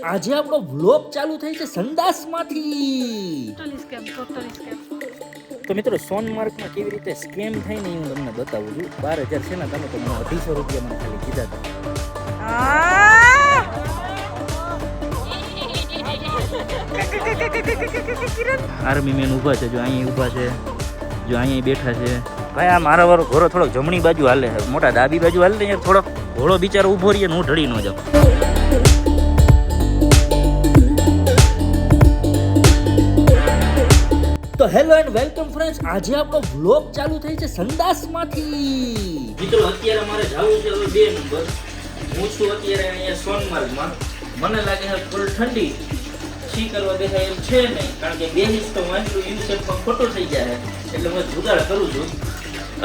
આજે આપણો વ્લોગ ચાલુ થઈ છે સંદાસમાંથી. તો મિત્રો સોનમાર્ગમાં કેવી રીતે સ્કેમ થાય ને હું તમને બતાવું છું. 12,000 છે ને તમે તો મને 250 રૂપિયા મને ખાલી કીધા હતા. આર્મી મેન ઊભા છે, જો અહીંયા ઊભા છે, જો અહીંયા બેઠા છે. ભાઈ આ મારા વાળો ઘોડો થોડોક જમણી બાજુ હાલે છે, મોટા ડાબી બાજુ હાલે ને યાર. થોડોક ઘોડો બિચારો ઊભો રહીએ ને હું ઢળી ન જાઉં. તો હેલો એન્ડ વેલકમ ફ્રેન્ડ્સ, આજે આપણો વ્લોગ ચાલુ થઈ છે સંદાસમાંથી. મિત્રો અત્યારે મારે જવું છે હવે 2 નંબર. હું છું અત્યારે અહીંયા સોનમાર્ગમાં. મને લાગે છે ફૂલ ઠંડી છી કરવા દેખાય એમ છે નહીં, કારણ કે બેહીશ તો હું આટલું યુ શેપમાં ખોટું થઈ જાય, એટલે હું જુગાડ કરું છું.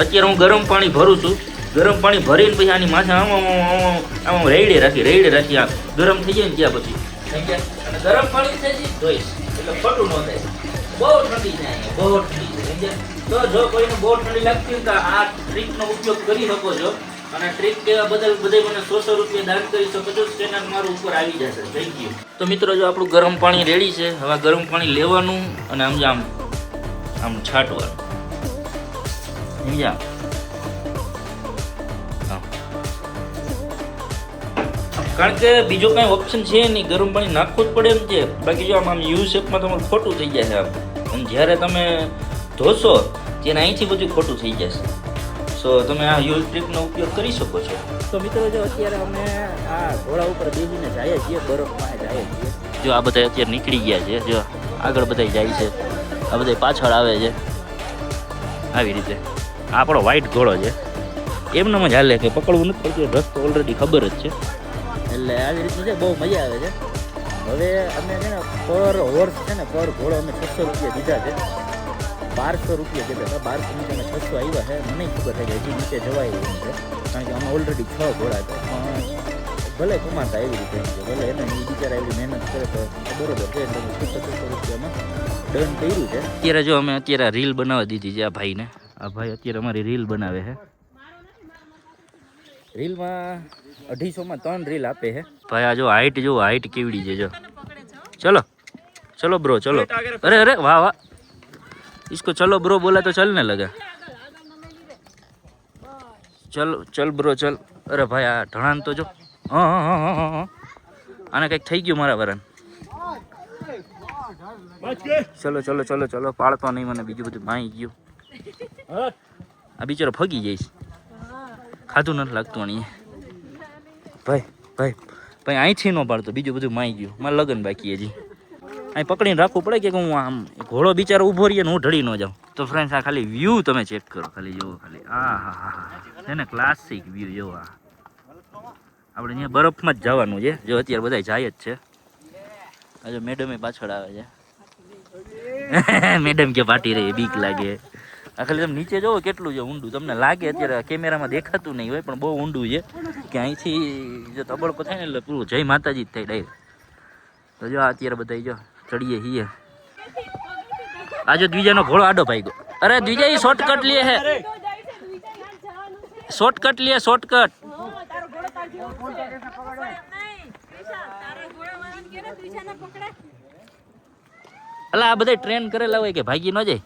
અત્યારે હું ગરમ પાણી ભરું છું. ગરમ પાણી ભરીને પછી આની માથે આમ રેડે રાખી આ ગરમ થઈ જાય ને ત્યાં પછી થઈ જાય. અને ગરમ પાણી થઈ જાય ધોઈશ એટલે ખોટું ન થાય. બહુ ઠંડી છે, બહુ ઠંડી છે. તો જો કોઈને બહુ ઠંડી લાગતી હોય તો આ ટ્રીકનો ઉપયોગ કરી શકો છો. અને ટ્રીક કેવા બદલ બધે મને 100 રૂપિયા દાન કરી શકો છો. ચેનલ મારું ઉપર આવી જશે. Thank you. તો મિત્રો જો આપણું ગરમ પાણી રેડી છે. હવે ગરમ પાણી લેવાનું અને આમ છાંટવાનું. સમજ્યા? કારણ કે બીજો કાંઈ ઓપ્શન છે નહીં, ગરમ પાણી નાખવું જ પડે એમ છે. બાકી જો આમ યુ શેપમાં તમારું ખોટું થઈ જાય છે આમ. અને જ્યારે તમે ધોશો ત્યારે અહીંથી બધું ખોટું થઈ જશે. સો તમે આ યુ ટ્રીકનો ઉપયોગ કરી શકો છો. તો મિત્રો જો અત્યારે અમે આ ઘોડા ઉપર બેસીને જઈએ છીએ, બરફમાં જઈએ છીએ. જો આ બધા અત્યારે નીકળી ગયા છે, જો આગળ બધા જાય છે, આ બધા પાછળ આવે છે આવી રીતે. આ આપણો વ્હાઈટ ઘોડો છે, એમને જ હાલે કે પકડવું નથી પડતું, રસ્તો ઓલરેડી ખબર જ છે. એટલે આવી રીતનું છે, બહુ મજા આવે છે. હવે અમે છે ને પર હોર્સ છે ને પર ઘોડો અમે 600 રૂપિયા દીધા છે. 1200 રૂપિયા કીધા હતા. 1200 નીચે અમે 600 આવ્યા છે. મને ખબર છે કે હજી નીચે જવાય એવું છે, કારણ કે અમે ઓલરેડી 6 ઘોડા હતા. પણ ભલે કમાતા એવી રીતે એમ છે, ભલે એને બિચારા એવી મહેનત કરે તો બરોબર છે. એટલે 600 રૂપિયામાં ડન કર્યું છે. અત્યારે જો અમે રીલ બનાવવા દીધી છે આ ભાઈને. આ ભાઈ અત્યારે અમારી રીલ બનાવે છે. રીલમાં 250 માં 3 રીલ આપે છે ભાઈ. આ જો હાઈટ જો, હાઈટ કેવડી છે જો. ચલો બ્રો ચલો. અરે વાહ વાહ, इसको चलो ब्रो बोला तो चलने लगा. चल ब्रो चल. अरे भाई આ ઢણાન તો જો. હા આને કંઈક થઈ ગયું મારા વરાન. ચલો પાડતો નહીં મને, બીજું બધું માઈ ગયું. આ બિચારો ફગી જઈશ, ખાધું નથી લાગતું અહીં. ભાઈ અહીંથી ન પાડતો, બીજું બધું માઈ ગયું. મારે લગન બાકી હજી. અહીં પકડીને રાખવું પડે કે હું આમ ઘોડો બિચારો ઊભો રહીએ ને હું ઢળી ન જાઉં. તો ફ્રેન્ડ્સ આ ખાલી વ્યૂ તમે ચેક કરો, ખાલી જોવો ખાલી. હા છે ને ક્લાસિક વ્યૂ જોવો. આપણે અહીંયા બરફમાં જ જવાનું છે. જો અત્યારે બધા જાય જ છે. આ જો મેડમે પાછળ આવે છે. મેડમ કે પાટી રહી, બીક લાગે. આ ખાલી તમે નીચે જોવો કેટલું છે ઊંડું. તમને લાગે અત્યારે કેમેરામાં દેખાતું નહીં હોય, પણ બહુ ઊંડું છે. કે અહીંથી જો તબડકો થાય ને એટલે પૂરું જય માતાજી જ થાય ડાયરેક્ટ. તો જો અત્યારે બધા જો ચડીએ છીએ. આ જો દ્વિજાનો ઘોડો આડો ભાઈ ગયો. અરે દ્વિજા એ શોર્ટકટ લે હે, શોર્ટકટ લે શોર્ટકટ. અલા આ બધા ટ્રેન કરેલા હોય કે ભાગી ન જાય.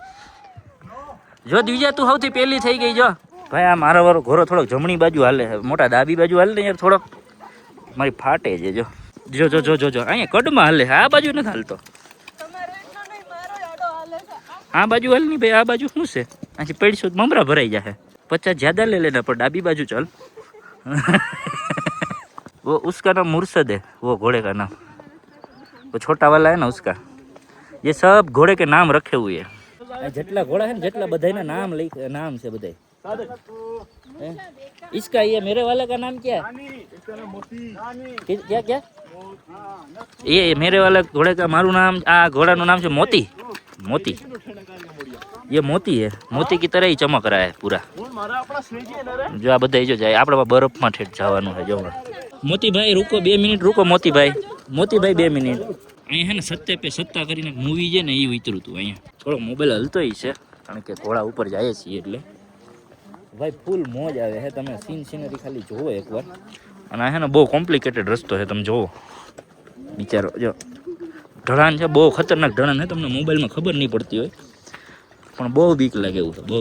જો દ્વિજા તું સૌથી પહેલી થઈ ગઈ. જો ભાઈ આ મારો વાળો ઘોડો થોડોક જમણી બાજુ હાલે, મોટા ડાબી બાજુ હાલે ને યાર. થોડોક મારી ફાટે છે. જો અહીંયા કડમાં હાલે, આ બાજુ નથી હાલતો. આ બાજુ હાલ નહીં ભાઈ, આ બાજુ શું છે? અહીંથી પડીશું મમરા ભરાઈ જાય. 50 જ્યાદા ले लेना, पर डाबी बाजू चल. वो उसका नाम मुर्शद है, वो घोड़े का नाम. वो छोटा वाला है ना उसका. ये सब घोड़े के नाम रखे हुए हैं. જેટલા ઘોડા છે ને જેટલા બધાના નામ છે બધા. इसका ये मेरे वाले का नाम क्या है? क्या ये मेरे वाला घोड़े का मारू नाम, आ घोड़ा નું नाम છે मोती. ये मोती है, मोती की तरह ही चमक रहा है पूरा. जो आ બધા જો જાય. આપણે બરફમાં ઠેઠ જવાનું છે. જો મોતીભાઈ રૂકો 2 મિનિટ રૂકો. મોતીભાઈ 2 મિનિટ. અહીંયા છે ને સત્તે પે સત્તા કરીને મૂવી છે ને એ ઉતર્યું હતું. અહીંયા થોડો મોબાઈલ હલતો છે, કારણ કે ઘોડા ઉપર જાય છીએ એટલે ભાઈ ફૂલ મોજ આવે છે. તમે સીનરી ખાલી જોવો એકવાર. અને આ છે ને બહુ કોમ્પ્લિકેટેડ રસ્તો છે, તમે જોવો. વિચારો જો ઢળાન છે, બહુ ખતરનાક ઢળાન છે, તમને મોબાઈલમાં ખબર નહીં પડતી હોય પણ બહુ બીક લાગે એવું છે બહુ.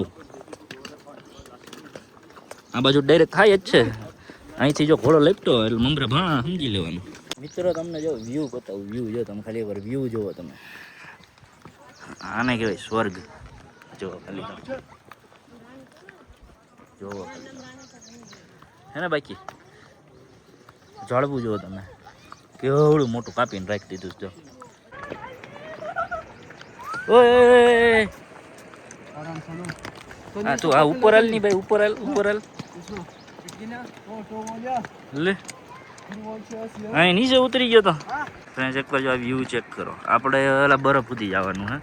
આ બાજુ ડાયરેક્ટ થાય જ છે, અહીંથી જો ઘોડો લેપટો એટલે મમરા ભાણા સમજી લેવાનું. મિત્રો તમને જો વ્યૂ બતાવું, વ્યૂ જો તમે ખાલી એકવાર વ્યૂ જોવો તમે, આને કહેવાય સ્વર્ગ. જો ખાલી જોવો હે ને બાકી ઝાડવું જુઓ તમે કેવડું મોટું કાપીને રાખી દીધું જો. ઓય હા તું આ ઉપર હાલ ની ભાઈ, ઉપર હાલ, ઉપર હાલ લે. અહીં નીચે ઉતરી ગયો તો ફ્રેન્ડ્સ એકવાર જો આ વ્યૂ ચેક કરો. આપણે ઓલા બરફ સુધી જવાનું હે,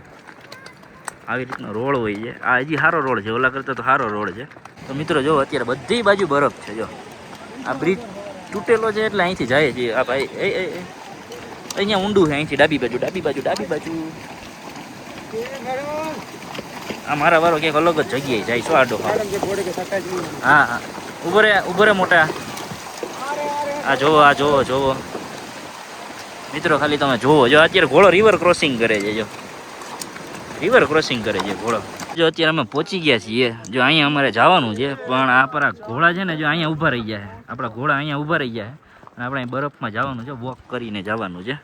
આવી રીતનો રોડ હોય છે. આ હજી સારો રોડ છે, ઓલા કરતાં તો સારો રોડ છે. તો મિત્રો જો અત્યારે બધી બાજુ બરફ છે. જો આ બ્રિજ તૂટેલો છે એટલે અહીંથી જાય છે. આ ભાઈ અહીંયા ઊંડું છે, અહીંથી ડાબી બાજુ, ડાબી બાજુ, ડાબી બાજુ. આ મારા વારો ક્યાંક અલગ જ જગ્યાએ જાય છો આડો. હા હા ઉભો રે મોટા. આ જોવો, આ જોવો, જોવો મિત્રો ખાલી તમે જોવો. જો અત્યારે ઘોડો રિવર ક્રોસિંગ કરે છે, જો રિવર ક્રોસિંગ કરે છે ઘોડો. જો અત્યારે અમે પહોંચી ગયા છીએ, જો અહીંયા અમારે જવાનું છે પણ આ પર આ ઘોડા છે ને જો અહીંયા ઊભા રહી ગયા છે. આપણા ઘોડા અહીંયા ઊભા રહી ગયા છે અને આપણે બરફમાં જવાનું છે, વોક કરીને જવાનું છે.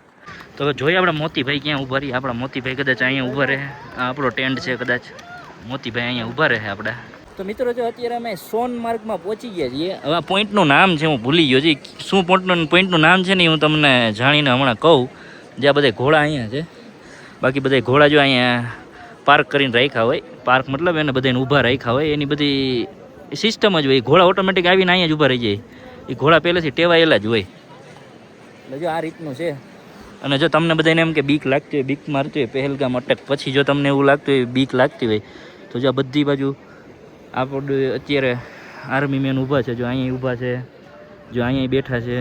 તો જોઈએ આપણે મોતીભાઈ ક્યાં ઊભા રહીએ. આપણા મોતીભાઈ કદાચ અહીંયા ઊભા રહે, આ આપણો ટેન્ટ છે, કદાચ મોતીભાઈ અહીંયા ઊભા રહે આપણે. તો મિત્રો જો અત્યારે અમે સોનમાર્ગમાં પહોંચી ગયા છીએ. હવે આ પોઈન્ટનું નામ છે હું ભૂલી ગયો છે, શું પોઈન્ટનું નામ છે ને હું તમને જાણીને હમણાં કહું. જે આ બધા ઘોડા અહીંયા છે, બાકી બધા ઘોડા જો અહીંયા પાર્ક કરીને રાખ્યા હોય, પાર્ક મતલબ એને બધાને ઊભા રાખ્યા હોય, એની બધી સિસ્ટમ જ હોય. ઘોડા ઓટોમેટિક આવીને અહીંયા જ ઊભા રહી જાય, એ ઘોડા પહેલેથી ટેવાયેલા જ હોય. એટલે જો આ રીતનું છે. અને જો તમને બધાને એમ કે બીક લાગતી હોય, બીક મારતી હોય પહેલગામ અટક પછી, જો તમને એવું લાગતું હોય બીક લાગતી હોય તો જો બધી બાજુ આપણે અત્યારે આર્મી મેન ઊભા છે. જો અહીંયા ઊભા છે, જો અહીંયા બેઠા છે,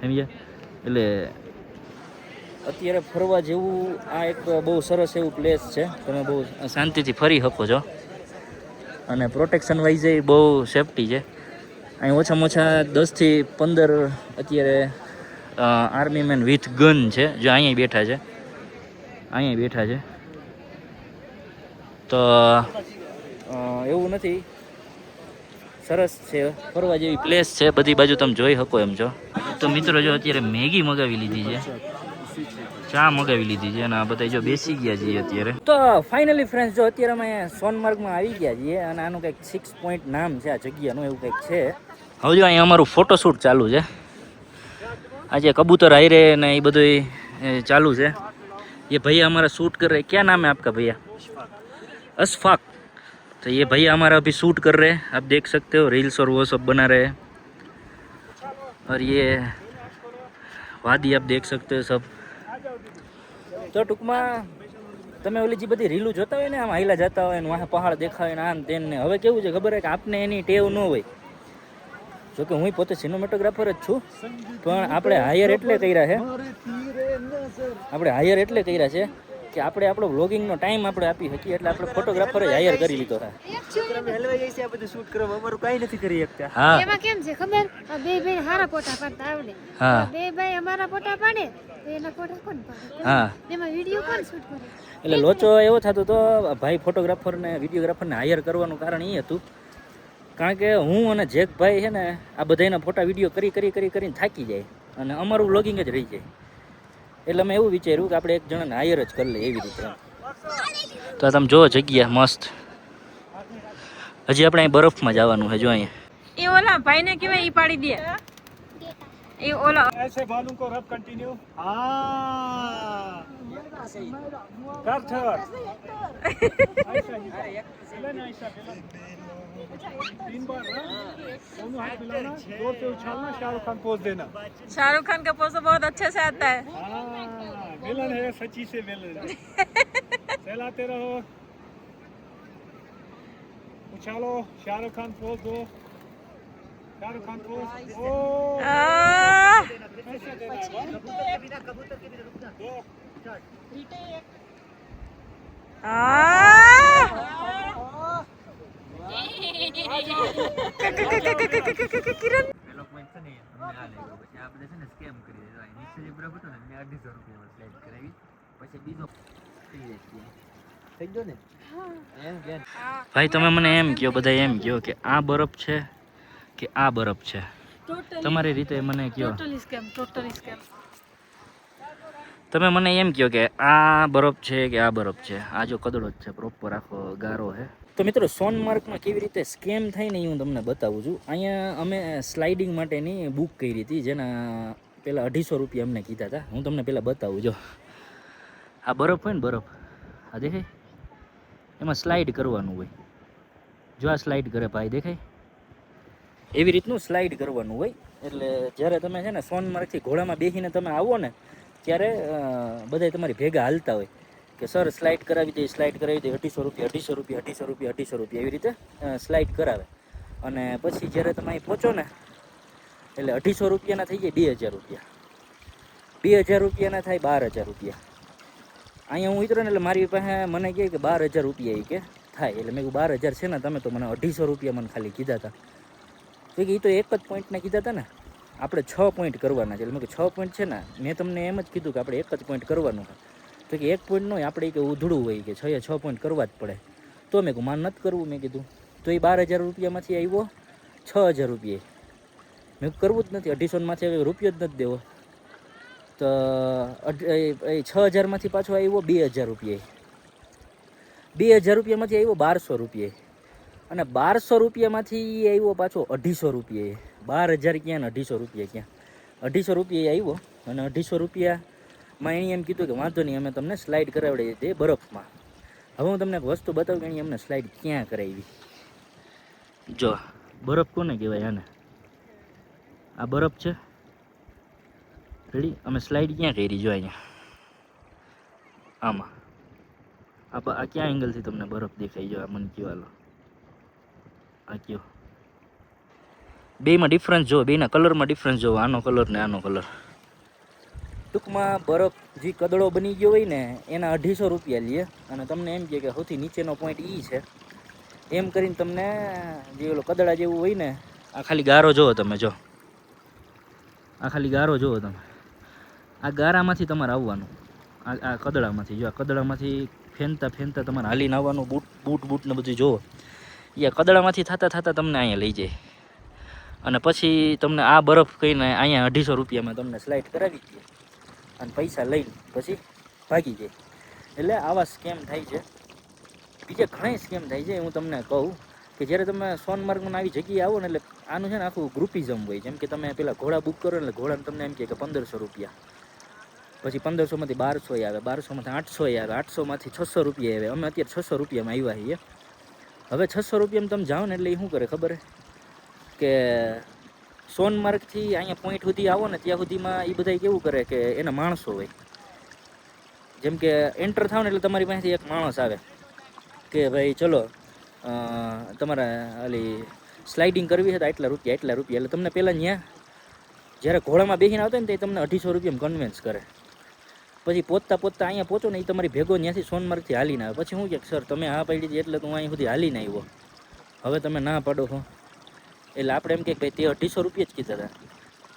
સમજ્યા? એટલે અત્યારે ફરવા જેવું આ એક બહુ સરસ એવું પ્લેસ છે. તમે બહુ શાંતિથી ફરી શકો છો અને પ્રોટેક્શન વાઇઝ બહુ સેફટી છે. અહીં ઓછામાં ઓછા 10 થી 15 અત્યારે આર્મી મેન વિથ ગન છે. જો અહીંયા બેઠા છે, અહીંયા બેઠા છે. તો એવું નથી, સરસ છે, ફરવા જેવી પ્લેસ છે, બધી બાજુ તમે જોઈ શકો એમ છો. તો મિત્રો જો અત્યારે મેગી મગાવી લીધી છે, ચા મગાવી લીધી છે અને આ બધા જો બેસી ગયા છીએ અત્યારે. તો ફાઇનલી ફ્રેન્ડ્સ જો અત્યારે અમે સોનમાર્ગમાં આવી ગયા છીએ અને આનું કંઈક 6 પોઈન્ટ નામ છે આ જગ્યાનું, એવું કંઈક છે. હવે જો અહીંયા અમારું ફોટોશૂટ ચાલુ છે. આજે कबूतर आई रहे ना, ये બધું ચાલू છે. ये भैया हमारा शूट कर रहे हैं. क्या नाम है आपका भैया? अशफाक. तो ये भैया हमारा अभी शूट कर रहे हैं, आप देख सकते हो, रील्स और वो सब बना रहे हैं. और ये वादी आप देख सकते हो सब. તો ટૂંકમાં તમે ઓલી જે બધી રીલું જોતા હોય ને, આમ હાઈલા જતા હોય ને વાહ પહાડ દેખાય ને આમ તેન ને, હવે કેવું છે ખબર છે કે આપને એની ટેવ ન હોય. જોકે હું પોતે સિનેમેટોગ્રાફર જ છું, પણ આપણે હાયર એટલે કર્યા છે, આપણે હાયર એટલે કર્યા છે કે આપણે આપણો વ્લોગિંગનો ટાઈમ આપણે આપી શકીએ, એટલે આપણે ફોટોગ્રાફર જ હાયર કરી લીધો છે. હા એમાં કેમ છે ખબર, બે ભાઈ હારા ફોટા પાડતા આવડે, બે ભાઈ અમારા ફોટા પાડે તો એના ફોટા કોણ પાડે? હા, એમાં વિડિયો કોણ શૂટ કરે? એટલે લોચો એવો થતો તો ભાઈ ફોટોગ્રાફર ને વિડીયોગ્રાફરને હાયર કરવાનું કારણ એ હતું કારણ કે હું અને જેકભાઈ છે ને આ બધાના ફોટા વિડીયો કરીને થાકી જાય અને અમારું વ્લોગિંગ જ રહી જાય. એટલે મેં એવું વિચાર્યું કે આપણે એક જણાને હાયર જ કરી લઈએ એવી રીતે. તો તમે જો જગ્યા મસ્ત. હજી આપણે અહીં બરફમાં જવાનું છે. જો અહીંયા એ ઓલા ભાઈને કેવાય ઈ પાડી દે. એ ઓલા ऐसे बालों को रब कंटिन्यू. हाँ कर थर ऐसा ही लेना ऐसा 3 बार दोनों हाथ मिलाना, जोर से उछालना, शाहरुख खान पोज देना. शाहरुख खान का पोज बहुत अच्छे से आता है. हाँ विलन है, सच्ची से विलन. सहलाते रहो, उछालो, शाहरुख खान पोज दो, शाहरुख खान पोज. ओ ऐसे देना है. कबूतर के बिना रुकना. 2 किरण તમને આ લઈ ગયો પછી આપણે છે ને સ્કેમ કરી દીધો નીચે જે બરફ હતો ને મેં 250 રૂપિયામાં સ્લાઇડ કરાવી પછી બીજો થઈ ગયો ને એમ કે ભાઈ તમે મને એમ કહો, બધા એમ કહો કે આ બરફ છે કે આ બરફ છે, તમારી રીતે મને કહો. Totally scam. તમે મને એમ કહો કે આ બરફ છે કે આ બરફ છે. આ જો કદડો જ છે, પ્રોપર આખો ગારો છે. તો મિત્રો સોનમાર્ગમાં કેવી રીતે સ્કેમ થાય ને એ હું તમને બતાવું છું. અહીંયા અમે સ્લાઇડિંગ માટેની બુક કરી હતી, જેના પહેલાં 250 રૂપિયા અમને કીધા હતા. હું તમને પહેલાં બતાવું. જો આ બરફ હોય ને, બરફ આ દેખાય, એમાં સ્લાઇડ કરવાનું હોય. જો આ સ્લાઇડ કરે ભાઈ, દેખાય એવી રીતનું સ્લાઇડ કરવાનું હોય. એટલે જ્યારે તમે છે ને સોનમાર્ગથી ઘોડામાં બેસીને તમે આવો ને, ત્યારે બધા તમારી ભેગા હાલતા હોય કે સર સ્લાઇડ કરાવી દે, સ્લાઇડ કરાવી દે, 250 રૂપિયા 250 રૂપિયા 250 રૂપિયા 250 રૂપિયા એવી રીતે સ્લાઇડ કરાવે. અને પછી જ્યારે તમે અહીં પહોંચો ને, એટલે 250 રૂપિયાના થઈ જાય 2000 રૂપિયા, 2000 રૂપિયાના થાય 12000 રૂપિયા. અહીંયા હું ઉતરો ને એટલે મારી પાસે મને કહે કે 12000 રૂપિયા એ કે થાય. એટલે મેં કીધું 12000 છે ને, તમે તો મને 250 રૂપિયા મને ખાલી કીધા હતા. તો કે એ તો એક જ પોઈન્ટના કીધા હતા ને, આપણે 6 પોઈન્ટ કરવાના છે. એટલે મેં કહ્યું 6 પોઈન્ટ છે ને, મેં તમને એમ જ કીધું કે આપણે એક જ પોઈન્ટ કરવાનું છે. તો કે એક પોઈન્ટ નહીં, આપણે કે ઉધડું હોય કે 6 પોઈન્ટ કરવા જ પડે. તો મેં કહું માન નથી કરવું. મેં કીધું તો એ 12000 રૂપિયામાંથી આવ્યો 6000 રૂપિયા. મેં કરવું જ નથી, 250માંથી હવે રૂપિયો જ નથી દેવો. તો 6000માંથી પાછો આવ્યો 2000 રૂપિયા. 2000 રૂપિયામાંથી આવ્યો 1200 રૂપિયા. અને 1200 રૂપિયામાંથી આવ્યો પાછો 250 રૂપિયા. 12000 ક્યાં ને 250 રૂપિયા ક્યાં? 250 રૂપિયા આવ્યો. અને 250 રૂપિયામાં એણે એમ કીધું કે વાંધો નહીં, અમે તમને સ્લાઇડ કરાવડી દઈએ બરફમાં. હવે હું તમને એક વસ્તુ બતાવું કે એણે અમને સ્લાઇડ ક્યાં કરાવી. જો બરફ કોને કહેવાય? આને આ બરફ છે. રેડી? અમે સ્લાઇડ ક્યાં કરી? જો અહીંયા આમાં આ ક્યાં એંગલથી તમને બરફ દેખાય? જો આ મને કયો, હાલો આ કયો. બેમાં ડિફરન્સ જો, બેના કલરમાં ડિફરન્સ જો, આનો કલર ને આનો કલર. ટૂંકમાં બરફ જે કદડો બની ગયો હોય ને, એના 250 રૂપિયા લે. અને તમને એમ કહે કે સૌથી નીચેનો પોઈન્ટ ઈ છે, એમ કરીને તમને જે ઓલો કદડા જેવું હોય ને, આ ખાલી ગારો જુઓ તમે. જો આ ખાલી ગારો જુઓ તમે. આ ગારામાંથી તમારે આવવાનું, આ કદડામાંથી. જો આ કદડામાંથી ફેનતા ફેનતા તમારે હાલીને આવવાનું. બૂટ ને બધું જુઓ. એ કદડામાંથી થતાં તમને અહીંયા લઈ જાય. અને પછી તમને આ બરફ કહીને અહીંયા 250 રૂપિયામાં તમને સ્લાઇડ કરાવી દે અને પૈસા લઈને પછી ભાગી જાય. એટલે આવા સ્કેમ થાય છે. બીજા ઘણા સ્કેમ થાય છે. હું તમને કહું કે જ્યારે તમે સોનમાર્ગમાં આવી જગ્યાએ આવો ને, એટલે આનું છે ને આખું ગ્રુપિઝમ હોય. જેમ કે તમે પેલા ઘોડા બુક કરો ને, એટલે ઘોડાને તમને એમ કહે કે 1500 રૂપિયા, પછી 1500માંથી 1200 આવે, 1200માંથી 800 આવે, 800માંથી 600 રૂપિયા આવે. અમે અત્યારે 600 રૂપિયામાં આવ્યા છીએ. હવે 600 રૂપિયામાં તમે જાઓ ને, એટલે એ શું કરે ખબર કે સોનમાર્ગથી અહીંયા પોઈન્ટ સુધી આવો ને, ત્યાં સુધીમાં એ બધા કેવું કરે કે એના માણસો હોય. જેમ કે એન્ટર થાવ ને, એટલે તમારી પાસેથી એક માણસ આવે કે ભાઈ ચલો તમારે ઓલી સ્લાઇડિંગ કરવી છે તો એટલા રૂપિયા. એટલે તમને પહેલાં ત્યાં જ્યારે ઘોડામાં બેસીને આવતા ને, તે તમને 250 રૂપિયામાં કન્વેન્સ કરે. પછી પહોંચતા અહીંયા પહોંચો ને, એ તમારી ભેગો ત્યાંથી સોનમાર્ગથી હાલીને આવે. પછી હું કે સર તમે હા પાડી દીધી એટલે તું અહીં સુધી હાલીને આવ્યો, હવે તમે ના પાડો છો. એટલે આપણે એમ કે ભાઈ તે 250 રૂપિયા જ કીધા હતા.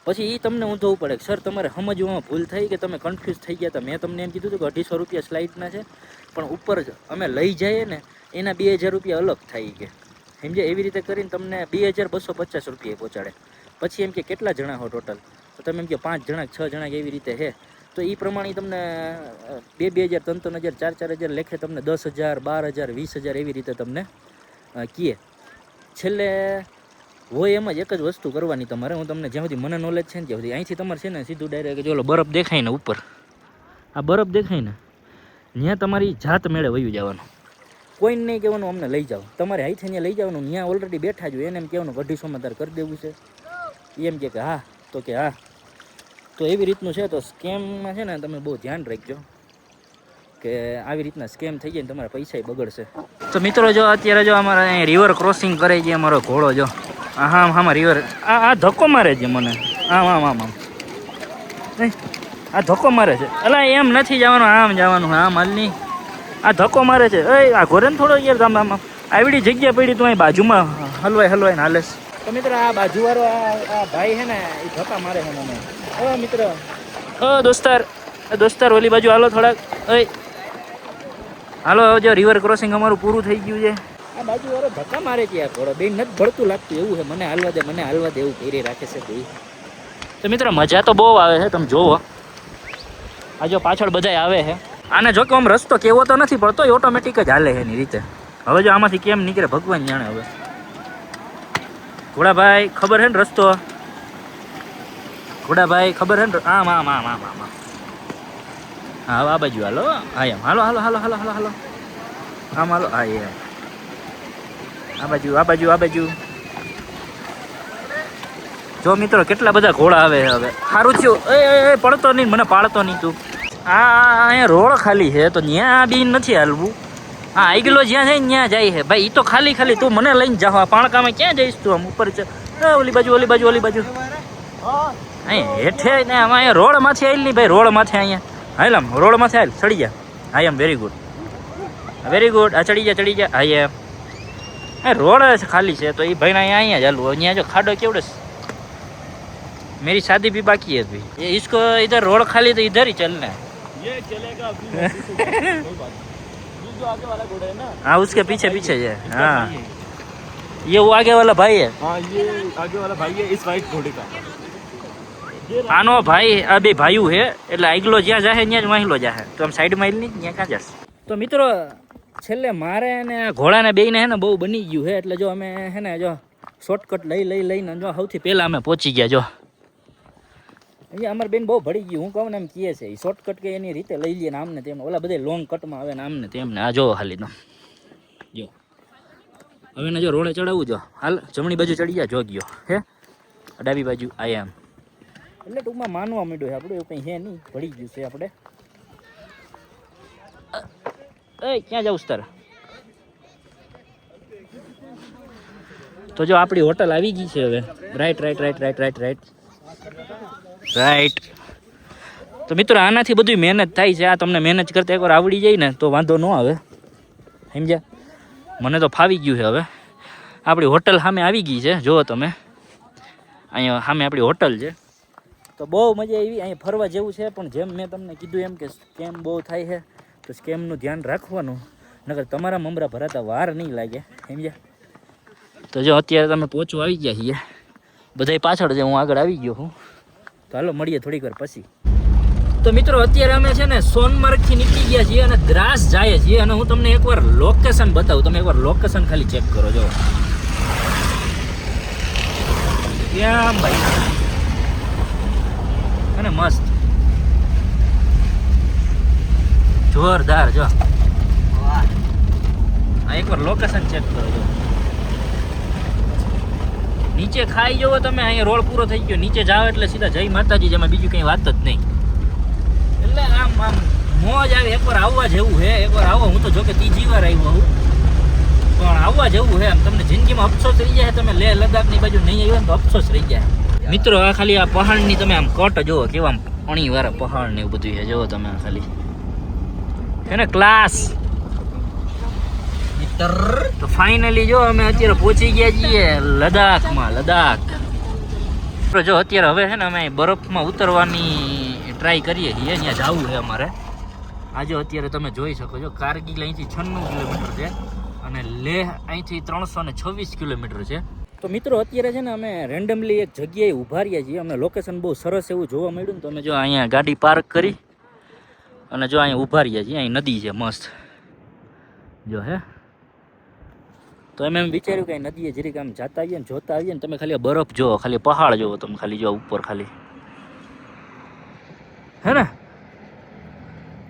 પછી એ તમને ઊંધવું પડે કે સર તમારે સમજવામાં ભૂલ થઈ કે તમે કન્ફ્યુઝ થઈ ગયા હતા. મેં તમને એમ કીધું હતું કે 250 રૂપિયા સ્લાઇડના છે, પણ ઉપર અમે લઈ જઈએ ને એના 2000 રૂપિયા અલગ થાય કે સમજે. એવી રીતે કરીને તમને 2250 રૂપિયા પહોંચાડે. પછી એમ કે કેટલા જણા હો ટોટલ? તો તમે એમ કે 5 જણા 6 જણા એવી રીતે છે. તો એ પ્રમાણે તમને 2000 3000 4000 લેખે તમને 10000 12000 20000 એવી રીતે તમને કહે. છેલ્લે હોય એમ જ એક જ વસ્તુ કરવાની તમારે. હું તમને જ્યાં સુધી મને નોલેજ છે ને ત્યાં સુધી અહીંથી તમારે છે ને સીધું ડાયરેક્ટ જો બરફ દેખાય ને ઉપર, આ બરફ દેખાય ને ત્યાં તમારી જાત મેળે વયું જવાનું. કોઈને નહીં કહેવાનું અમને લઈ જાઓ. તમારે અહીંથી ત્યાં લઈ જવાનું. ત્યાં ઓલરેડી બેઠા જ હોય, એને એમ કહેવાનું 250માં તારે કરી દેવું છે. એમ કે હા, તો કે હા. તો એવી રીતનું છે. તો સ્કેમમાં છે ને તમે બહુ ધ્યાન રાખજો કે આવી રીતના સ્કેમ થઈ જાય ને તમારા પૈસા બગડશે. તો મિત્રો જો અત્યારે જો અમારે અહીં રિવર ક્રોસિંગ કરે છે અમારો ઘોડો. જો આમાં રિવર આ ધક્કો મારે છે મને. આમ આ ધક્કો મારે છે. અલા એમ નથી જવાનું, આમ જવાનું. આમ હાલની આ ધક્કો મારે છે. આ ઘોરે ને થોડો યાર આમ આવડી જગ્યા પડી તું અહીં બાજુમાં હલવાઈને હાલે. તો મિત્ર આ બાજુવાળો આ ભાઈ છે ને એ ધક્કા મારે છે મને. હવે મિત્ર દોસ્તાર ઓલી બાજુ હાલો થોડાક. ઓય હાલો જો રિવર ક્રોસિંગ અમારું પૂરું થઈ ગયું છે. આ બાજુવાળો ધક્કા મારે છે યાર થોડો. બે નથી ભળતું લાગતું એવું છે. મને હાલવા દે એવું કરી રાખે છે ભાઈ. તો મિત્ર મજા તો બહુ આવે છે તમે જોવો. આ જો પાછળ બધાય આવે છે. આને જો કે આમ રસ્તો કેવો તો નથી પડતો ઓટોમેટિક જ હાલે છે એની રીતે. હવે જો આમાંથી કેમ નીકળે ભગવાન જાણે. હવે ઘોડાભાઈ ખબર છે ને રસ્તો? ઘોડાભાઈ ખબર છે ને? આમ હા આ બાજુ હાલો. હા એમ હાલો આમ હાલો. હા એમ આ બાજુ. જો મિત્રો કેટલા બધા ઘોડા આવે છે. હવે સારું થયું એ પડતો નહીં મને પાડતો નહીં તું. અહીંયા રોડ ખાલી છે તો ત્યાં બી નથી હાલવું. હા આગલો જ્યાં છે ને ત્યાં જાય છે ભાઈ. એ તો ખાલી તું મને લઈને જાવ. આ પાણકામાં ક્યાં જઈશ તું? આમ ઉપર છે ઓલી બાજુ અહીં હેઠે ને આમાં અહીંયા રોડ માંથી આવેલ નહીં ભાઈ. રોડ માથે અહીંયા હાલ આમ રોડ માથે હાલ ચડી જા. હા એમ વેરી ગુડ. આ ચડી જા. હા એમ રોડ ખાલી છે તો એ ભાઈને અહીંયા જ હાલવું. અહીંયા જો ખાડો કેવડે. मेरी शादी भी बाकी है अभी. ये इसको इधर रोड खाली तो इधर ही चलना है. ये चलेगा अभी जो आगे वाला घोड़ा है ना. हाँ उसके पीछे है. हाँ ये वो आगे वाला भाई है. हाँ ये आगे वाला भाई है इस वाइट घोड़े का. આનો ભાઈ આ બે ભાઈઓ છે એટલે આગલો જ્યાં જાહે ત્યાં જ વાહિલો જાહે. તો આમ સાઈડ માં નહીં ત્યાં ક્યાં જશે. તો મિત્રો છેલ્લે મારે ને ઘોડાને બેયને હે ને બહુ બની ગયું છે એટલે જો અમે હે ને જો શોર્ટકટ લઈને જો સૌથી પહેલા અમે પહોંચી ગયા. જો અહીંયા અમારી બેન બહુ ભળી ગયું. હું કહું ને એમ કહે છે એ શોર્ટકટ કે એની રીતે લઈ લઈએ ને આમને તેમ. ઓલા બધા લોંગ કટમાં આવે ને આમને તેમને. આ જો ખાલી તો જો હવે ને જો રોડે ચડાવવું. જો હાલ જમણી બાજુ ચડી ગયા. જો ગયો હે ડાબી બાજુ આયા એમ. એટલે ટૂંકમાં માનવા માંડ્યું છે આપણે. એવું કંઈ છે નહીં. ભળી ગયું છે આપણે. ક્યાં જાઉં તારે? તો જો આપણી હોટલ આવી ગઈ છે હવે. રાઈટ. તો મિત્રો આનાથી બધું મહેનત થાય છે. આ તમને મહેનત કરતા એકવાર આવડી જાય ને તો વાંધો ન આવે. સમજ્યા? મને તો ફાવી ગયું છે હવે. આપણી હોટલ સામે આવી ગઈ છે. જુઓ તમે અહીંયા સામે આપણી હોટલ છે. તો બહુ મજા આવી. અહીંયા ફરવા જેવું છે પણ જેમ મેં તમને કીધું એમ કે સ્કેમ બહુ થાય છે તો સ્કેમનું ધ્યાન રાખવાનું. નકર તમારા મમરા ભરાતા વાર નહીં લાગે. સમજ્યા? તો જો અત્યારે તમે પહોંચવા આવી ગયા છીએ. બધાય પાછળ છે. હું આગળ આવી ગયો છું. તો હાલો મળીએ થોડીક વાર પછી. તો મિત્રો અત્યારે અમે છે ને સોનમાર્ગથી નીકળી ગયા છીએ અને દ્રાસ જાય છીએ. અને હું તમને એકવાર લોકેશન બતાવું. તમે એકવાર લોકેશન ખાલી ચેક કરો. જો કેમ ભાઈ અને મસ્ત જોરદાર. જો આ એકવાર લોકેશન ચેક કરો. જો નીચે ખાઈ જવો તમે. અહીંયા રોડ પૂરો થઈ ગયો. નીચે જાઓ એટલે સીધા જય માતાજી. જેમાં બીજું કંઈ વાત જ નહીં. એટલે આમ મોજ આવે. એકવાર આવવા જેવું છે. એકવાર આવો. હું તો જો કે ત્રીજી વાર આવ્યો હું પણ આવવા જેવું છે. આમ તમને જિંદગીમાં અફસોસ રહી જાય. તમે લેહ લદ્દાખની બાજુ નહીં આવ્યો ને તો અફસોસ રહી જાય. મિત્રો આ ખાલી આ પહાડની તમે આમ કટ જુઓ. કેવા અણીવાળા પહાડ ને એવું બધું છે. જુઓ તમે ખાલી છે ને ક્લાસ. તો ફાઇનલી જો અમે અત્યારે પહોંચી ગયા છીએ લદ્દાખમાં. જો અત્યારે હવે છે ને અમે બરફમાં ઉતરવાની ટ્રાય કરીએ છીએ. ત્યાં જવું છે અમારે. આજે અત્યારે તમે જોઈ શકો છો કારગિલ અહીંથી 96 કિલોમીટર છે અને લેહ અહીંથી 326 કિલોમીટર છે. તો મિત્રો અત્યારે છે ને અમે રેન્ડમલી એક જગ્યાએ ઊભા રહ્યા છીએ. અમને લોકેશન બહુ સરસ એવું જોવા મળ્યું ને તો અમે જો અહીંયા ગાડી પાર્ક કરી અને જો અહીંયા ઊભા રહ્યા છીએ. અહીં નદી છે મસ્ત. જો હે તો એમ વિચાર્યું કે નદીએ જરીક આમ જાતા આવીએ ને જોતા આવીએ ને. તમે ખાલી બરફ જુઓ. ખાલી પહાડ જુઓ તમે. ખાલી જો ઉપર ખાલી હે ને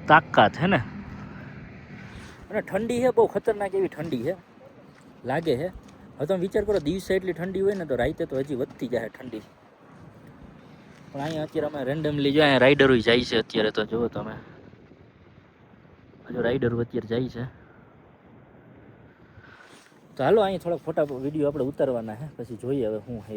તાકાત હે ને. અને ઠંડી છે બહુ ખતરનાક એવી ઠંડી છે લાગે છે. હવે તમે વિચાર કરો દિવસે એટલી ઠંડી હોય ને તો રાતે તો હજી વધતી જાય ઠંડી. પણ અહીંયા અત્યારે અમે રેન્ડમલી જો અહીંયા રાઈડરો જાય છે અત્યારે. તો જુઓ તમે હજુ રાઈડરો અત્યારે જાય છે. તો હાલો અહીં થોડાક ફોટા વિડીયો આપણે ઉતારવાના છે. પછી જોઈએ હવે શું છે.